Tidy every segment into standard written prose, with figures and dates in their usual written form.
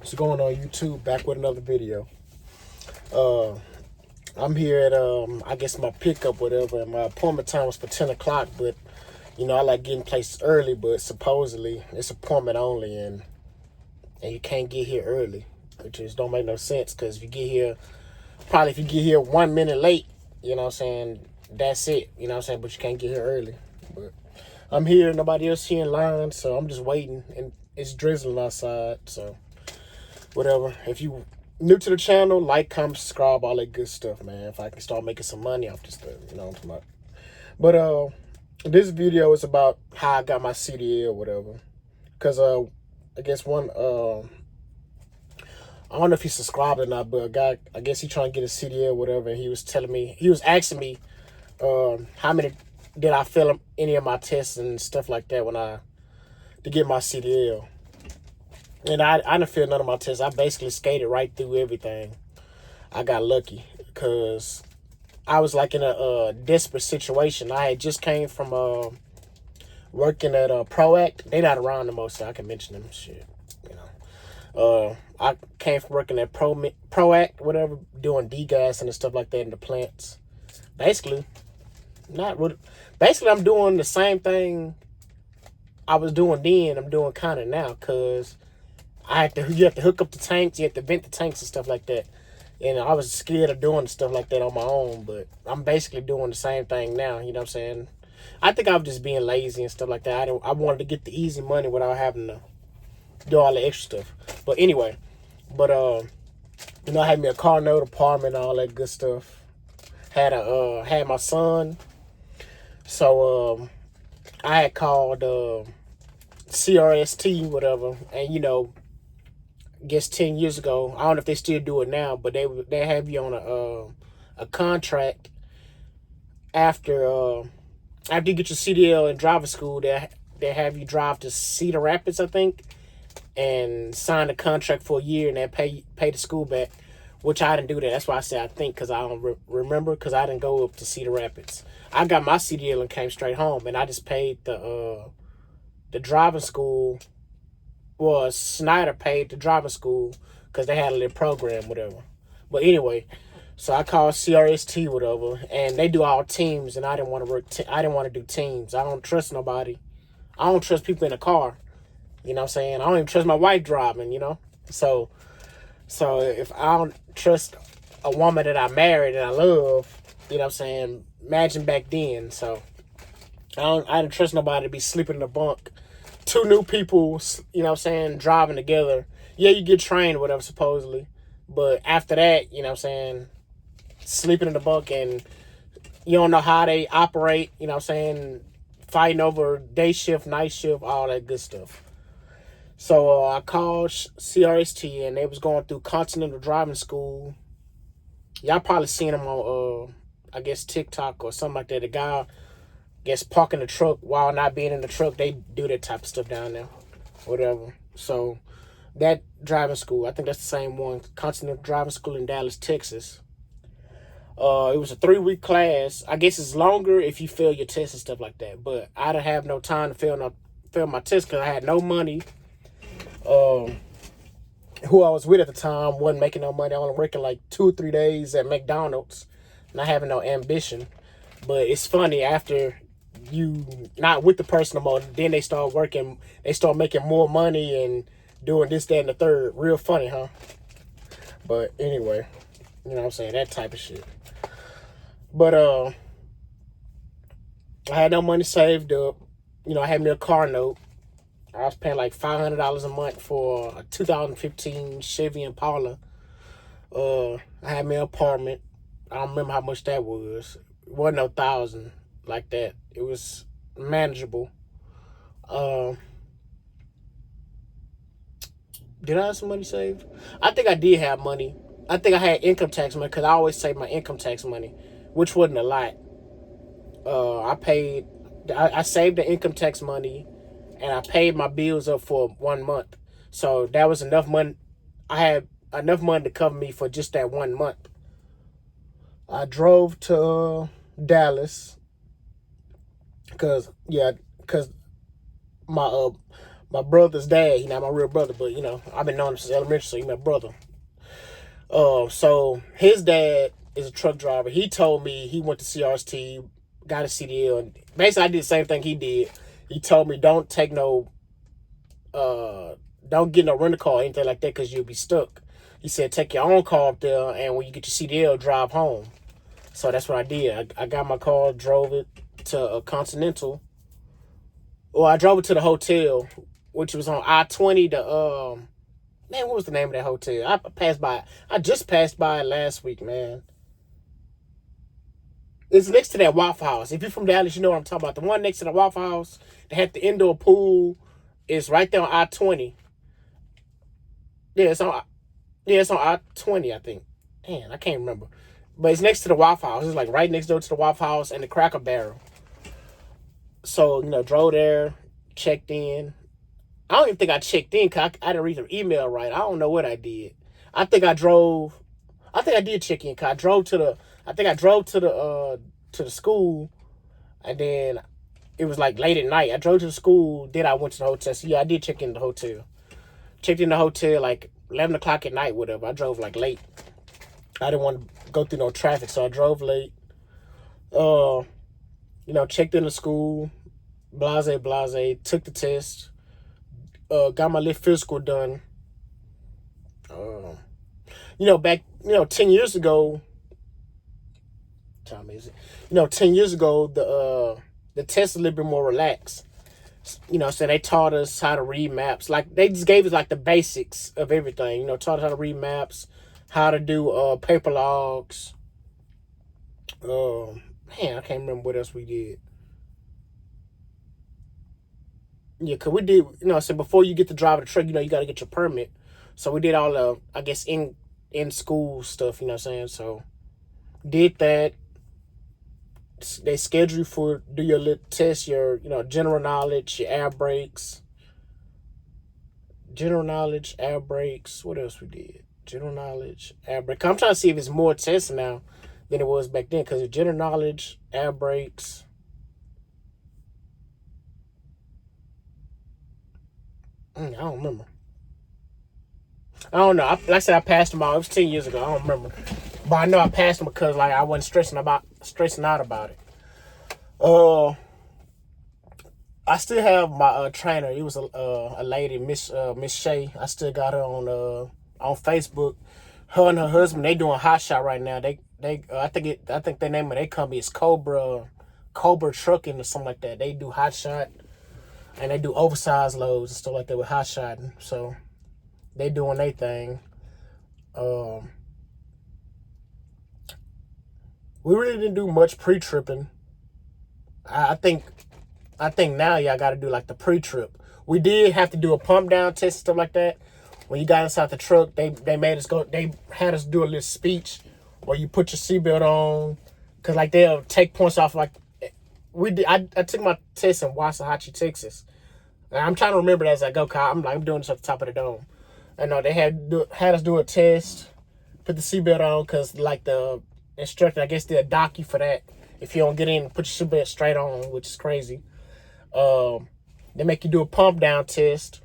What's going on YouTube? Back with another video. Uh, I'm here at I guess my pickup, whatever. And my appointment time was for 10 o'clock, but you know I like getting places early. But supposedly it's appointment only, and you can't get here early, which just don't make no sense. Cause if you get here, probably if you get here 1 minute late, you know what I'm saying, that's it. You know what I'm saying, but you can't get here early. But I'm here, nobody else here in line, so I'm just waiting, and it's drizzling outside, so. Whatever. If you new to the channel, like, comment, subscribe, all that good stuff, man. If I can start making some money off this stuff, you know what I'm talking about. But this video is about how I got my CDL or whatever. Cause I guess I don't know if he subscribed or not, but a guy, I guess he trying to get a CDL or whatever, and he was asking me how many did I fail any of my tests and stuff like that to get my CDL. And I didn't fail none of my tests. I basically skated right through everything. I got lucky because I was like in a desperate situation. I had just came from working at ProAct. They not around the most, so I can mention them. Shit, you know. I came from working at ProAct, whatever, doing degassing and stuff like that in the plants. Basically, not really. Basically, I'm doing the same thing I was doing then. I'm doing kind of now because you have to hook up the tanks, you have to vent the tanks and stuff like that. And I was scared of doing stuff like that on my own, but I'm basically doing the same thing now, you know what I'm saying? I think I was just being lazy and stuff like that. I wanted to get the easy money without having to do all the extra stuff. But anyway, you know, I had me a car note, apartment, all that good stuff. Had my son. So I had called CRST, whatever, and you know, I guess 10 years ago, I don't know if they still do it now, but they have you on a contract after you get your CDL in driver school. They have you drive to Cedar Rapids, I think, and sign a contract for a year, and they pay the school back, which I didn't do that. That's why I say I think, because I don't remember, because I didn't go up to Cedar Rapids. I got my CDL and came straight home, and I just paid the driving school. Well, Snyder paid the driving school because they had a little program, whatever. But anyway, so I called CRST, whatever, and they do all teams, and I didn't want to I didn't want to do teams. I don't trust nobody. I don't trust people in the car. You know what I'm saying? I don't even trust my wife driving, you know? So if I don't trust a woman that I married and I love, you know what I'm saying? Imagine back then. So I didn't trust nobody to be sleeping in the bunk. Two new people, you know what I'm saying, driving together. Yeah, you get trained, whatever, supposedly. But after that, you know what I'm saying, sleeping in the bunk and you don't know how they operate, you know what I'm saying, fighting over day shift, night shift, all that good stuff. So I called CRST, and they was going through Continental Driving School. Y'all probably seen them on, I guess, TikTok or something like that. The guy, guess, parking the truck while not being in the truck. They do that type of stuff down there, whatever. So that driving school, I think that's the same one, Continental Driving School in Dallas, Texas. It was a 3-week class. I guess it's longer if you fail your test and stuff like that. But I didn't have no time to fail my test because I had no money. Who I was with at the time wasn't making no money. I was working like 2 or 3 days at McDonald's, not having no ambition. But it's funny, after you not with the person no more, then they start making more money and doing this, that, and the third. Real funny, huh? But anyway, you know what I'm saying, that type of shit. But I had no money saved up. You know, I had me a car note. I was paying like $500 a month for a 2015 Chevy Impala. I had me an apartment. I don't remember how much that was. It wasn't no $1,000 like that. It was manageable. Did I have some money saved? I think I did have money. I think I had income tax money because I always save my income tax money, which wasn't a lot. I saved the income tax money, and I paid my bills up for 1 month. So that was enough money. I had enough money to cover me for just that 1 month. I drove to Dallas because my my brother's dad. He's not my real brother, but you know, I've been knowing him since elementary, so he's my brother. So his dad is a truck driver. He told me he went to CRST, got a CDL, and basically I did the same thing he did. He told me don't get no rental car or anything like that because you'll be stuck. He said take your own car up there, and when you get your CDL, drive home. So that's what I did. I got my car, drove it to a Continental. Well, I drove it to the hotel, which was on I-20 to man, what was the name of that hotel? I just passed by it last week, man. It's next to that Waffle House. If you're from Dallas, you know what I'm talking about. The one next to the Waffle House, they had the indoor pool. It's right there on I-20. Yeah, it's on I-20, I think. Man, I can't remember. But it's next to the Waffle House. It's like right next door to the Waffle House and the Cracker Barrel. So, you know, drove there, checked in. I don't even think I checked in because I didn't read the email right. I don't know what I did. I think I did check in because I drove to the school, and then it was like late at night. I drove to the school, then I went to the hotel. So yeah, I did check in the hotel. Checked in the hotel like 11 o'clock at night, whatever. I drove like late. I didn't want to go through no traffic, so I drove late. You know, checked in the school, blase, took the test. Got my little physical done. You know, 10 years ago, time is it? You know, 10 years ago, the test is a little bit more relaxed. You know, so they taught us how to read maps. Like, they just gave us, like, the basics of everything. You know, taught us how to read maps, how to do paper logs. Man, I can't remember what else we did. Yeah, because we did, you know, so before you get to drive the truck, you know, you got to get your permit. So we did all the, I guess, in school stuff, you know what I'm saying? So did that. They schedule you for, do your little test, your, you know, general knowledge, your air brakes. General knowledge, air brakes. What else we did? General knowledge, air brakes. I'm trying to see if it's more tests now than it was back then, because it's general knowledge, air brakes. I don't remember. I don't know. Like I said, I passed them all. It was 10 years ago. I don't remember. But I know I passed them because like I wasn't stressing out about it. I still have my trainer. It was a lady, Miss Shay. I still got her on Facebook. Her and her husband, they doing hot shot right now. They I think the name of their company is Cobra Trucking or something like that. They do hot shot. And they do oversized loads and stuff like that with hot shotting. So they doing their thing. We really didn't do much pre-tripping. I think now y'all got to do like the pre-trip. We did have to do a pump down test and stuff like that. When you got inside the truck, they had us do a little speech where you put your seatbelt on, cause like they'll take points off. Like we did, I took my test in Waxahachie, Texas. And I'm trying to remember that as I go, cause I'm doing this at the top of the dome. I know they had us do a test, put the seatbelt on, cause like the instructor, I guess they'll dock you for that if you don't get in and put your seatbelt straight on, which is crazy. They make you do a pump down test.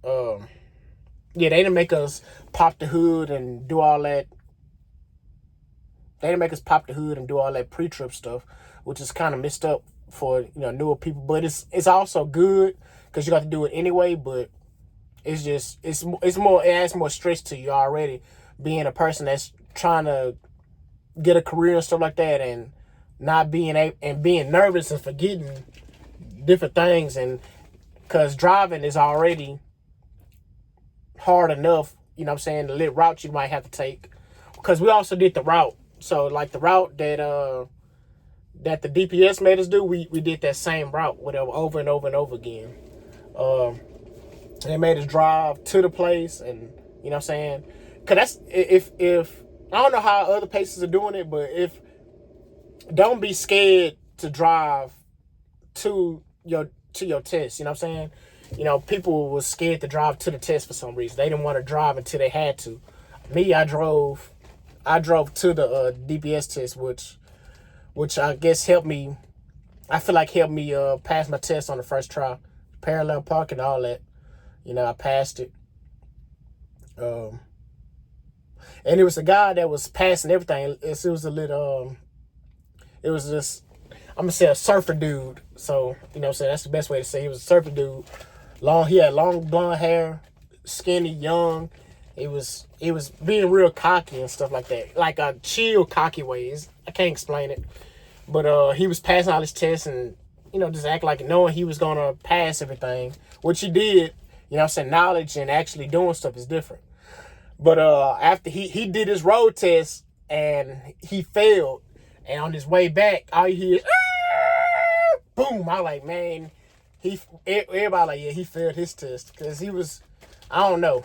Yeah, they didn't make us pop the hood and do all that. They didn't make us pop the hood and do all that pre-trip stuff, which is kind of messed up for, you know, newer people. But it's also good because you got to do it anyway. But it's just it adds more stress to you already, being a person that's trying to get a career and stuff like that, and not being being nervous and forgetting different things, and because driving is already hard enough, you know what I'm saying, the little route you might have to take, because we also did the route. So like the route that the DPS made us do, we did that same route whatever over and over and over again. They made us drive to the place, and you know what I'm saying, because that's if I don't know how other places are doing it, but don't be scared to drive to your test, you know what I'm saying? You know, people were scared to drive to the test for some reason. They didn't want to drive until they had to. Me, I drove to the DPS test, which I guess helped me. I feel like helped me pass my test on the first try. parallel parking, all that. You know, I passed it. And it was a guy that was passing everything. It was a little, it was just, I'm gonna say a surfer dude. So, you know what I'm saying? That's the best way to say it. He was a surfer dude. He had long blonde hair, skinny, young. He was being real cocky and stuff like that. Like a chill, cocky ways. I can't explain it. But he was passing all his tests and, you know, just act like knowing he was gonna pass everything. Which he did. You know what I'm saying? Knowledge and actually doing stuff is different. But after he did his road test and he failed. And on his way back, all you hear is, boom. I was like, man, everybody like, yeah, he failed his test. Because he was, I don't know.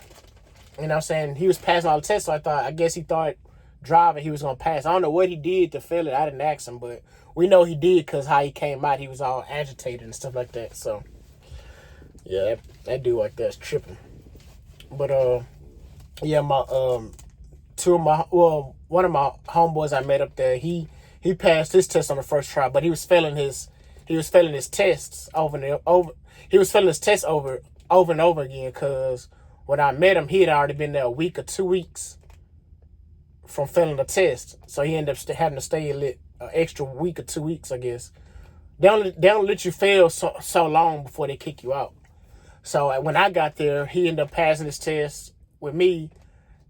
You know what I'm saying? He was passing all the tests, so I guess he thought driving he was going to pass. I don't know what he did to fail it. I didn't ask him, but we know he did because how he came out, he was all agitated and stuff like that. So, yeah, that dude like that's tripping. But, yeah, one of my homeboys I met up there, he passed his test on the first try, but he was failing his tests over and over again because when I met him, he had already been there a week or 2 weeks from failing the test. So he ended up having to stay an extra week or 2 weeks, I guess. They don't let you fail so long before they kick you out. So when I got there, he ended up passing his test with me,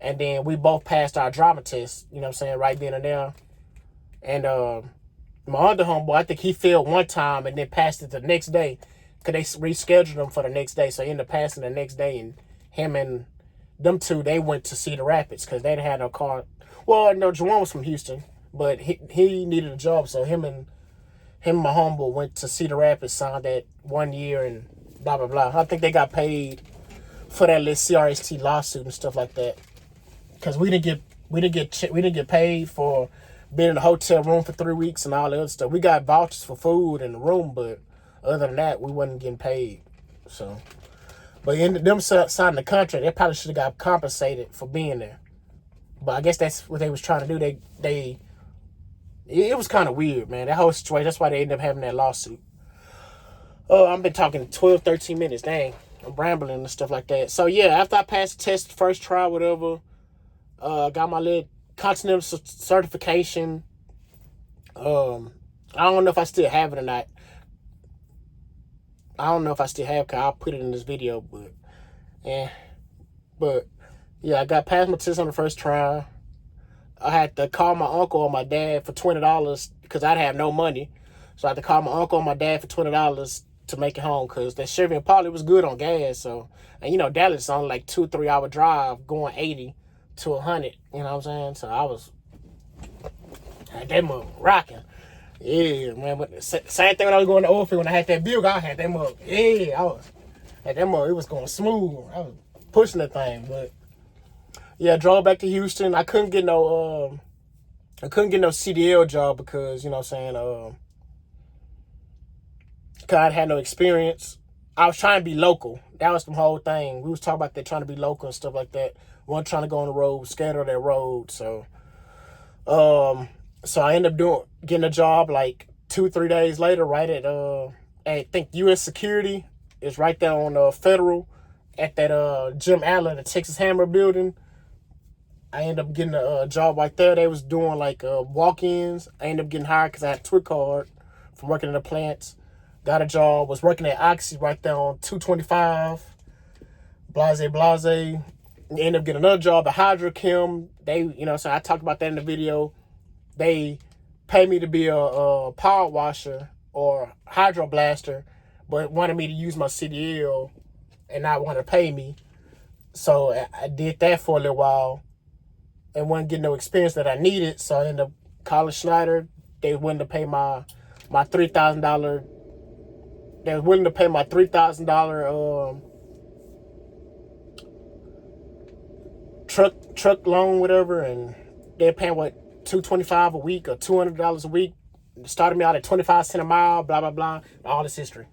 and then we both passed our driving test, you know what I'm saying, right then and there. And my other homeboy, I think he failed one time and then passed it the next day because they rescheduled him for the next day. So he ended up passing the next day, and him and them two, they went to Cedar Rapids because they didn't have no car. Well, no, Jerome was from Houston, but he needed a job. So him and my homeboy went to Cedar Rapids, signed that 1 year and blah, blah, blah. I think they got paid for that little CRST lawsuit and stuff like that. Because we didn't get paid for being in a hotel room for 3 weeks and all the other stuff. We got vouchers for food in the room, but other than that, we wasn't getting paid. So, but in them signing the contract, they probably should have got compensated for being there. But I guess that's what they was trying to do. It was kind of weird, man. That whole situation. That's why they ended up having that lawsuit. Oh, I've been talking 12, 13 minutes. Dang, I'm rambling and stuff like that. So yeah, after I passed the test, first try, whatever, got my little continental certification. I don't know if I still have it or not. I don't know if I still have it, because I'll put it in this video, but yeah. But yeah, I got past my test on the first try. I had to call my uncle or my dad for $20 because I'd have no money. So I had to call my uncle or my dad for $20 to make it home, because that Chevy Impala was good on gas. So, and you know, Dallas is only like 2-3 hour drive going 80 to 100. You know what I'm saying? So had that mug rocking. Yeah, man. But same thing when I was going to oil field, when I had that Buick, I had that mug. Yeah, had that mug. It was going smooth. I was pushing the thing, but yeah, I drove back to Houston. I couldn't get no CDL job because, you know what I'm saying, because I had no experience. I was trying to be local. That was the whole thing. We was talking about that, trying to be local and stuff like that. Wasn't trying to go on the road, scared of that road. So, so I ended up getting a job like 2-3 days later, right at I think U.S. Security is right there on Federal at that Jim Allen, the Texas Hammer building. I ended up getting a job right there. They was doing like walk-ins. I ended up getting hired because I had a TWIC card from working in the plants. Got a job, was working at Oxy right there on 225. Blase. Ended up getting another job at Hydra Chem. They, you know, so I talked about that in the video. They paid me to be a power washer or Hydra Blaster, but wanted me to use my CDL and not want to pay me. So I did that for a little while and wasn't getting no experience that I needed. So I ended up calling Schneider. They willing to pay my $3,000. They were willing to pay my $3,000 truck loan, whatever, and they're paying what, $225 a week or $200 a week. Started me out at 25 cents a mile, blah blah blah. All this history.